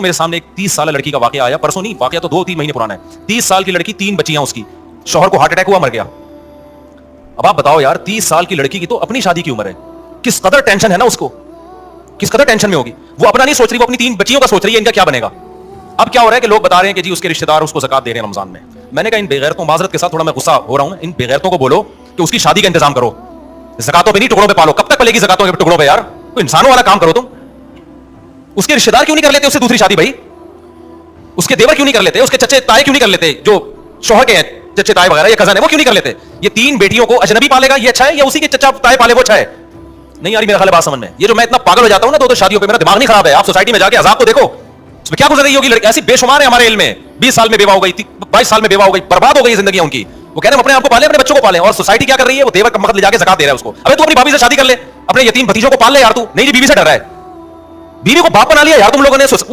मेरे सामने एक 30 साल लड़की का वाकया आया, परसों नहीं, वाकया तो 2-3 महीने पुराना है। 30 साल की लड़की, 3 बच्चियां उसकी, शौहर को हार्ट अटैक हुआ, मर गया। अब आप बताओ यार, 30 साल की लड़की की तो अपनी शादी की उम्र है, किस कदर टेंशन है ना उसको, किस कदर टेंशन में होगी। वो अपना नहीं सोच रही, वो अपनी 3 बच्चियों का सोच रही है, इनका क्या बनेगा। अब क्या हो रहा है कि लोग बता रहे हैं कि जी उसके रिश्तेदार उसको ज़कात दे रहे हैं रमजान में। मैंने कहा इन बेगैरतों, माजरत के साथ थोड़ा मैं गुस्सा हो रहा हूं, इन बेगैरतों को बोलो कि उसकी शादी का इंतजाम करो, ज़कातों पे नहीं टुकड़ों पे पालो। कब तक पलेगी ज़कातों के टुकड़ों पे यार, कोई इंसानों वाला काम करो तुम। उसके रिश्तेदार क्यों नहीं कर लेते उससे दूसरी शादी भाई, उसके देवर क्यों नहीं कर लेते, उसके चचे ताए क्यों नहीं कर लेते, जो शौहर के हैं चचे ताए वगैरह, ये कजन है, वो क्यों नहीं कर लेते। ये 3 बेटियों को अजनबी पालेगा ये अच्छा है, या उसी के चचा ताए पाले वो अच्छा है। नहीं यार मेरा ख्याल बात समझ में, ये जो मैं इतना पागल हो जाता हूं ना 2-2 शादियों पे, मेरा दिमाग नहीं खराब है। आप सोसाइटी में जाके अजाब तो देखो, इसमें क्या गुजर रही होगी लड़की, ऐसी बेशुमार है हमारे इल्म में। 20 साल में बेवा हो गई, 22 साल में बेवा हो गई, बर्बाद हो गई जिंदगी उनकी। वो कह रहे हैं अपने आप को पाले, अपने बच्चों को पाले, और सोसाइटी क्या कर रही है, वो देवर का मकद ले जाके ज़कात दे रहा है उसको। अबे तू अपनी भाभी से शादी कर ले, अपने यतीम भतीजों को पाल ले यार तू। नहीं जी बीवी से डर रहा है, बीवी को बाप बना लिया यार तुम लोगों ने।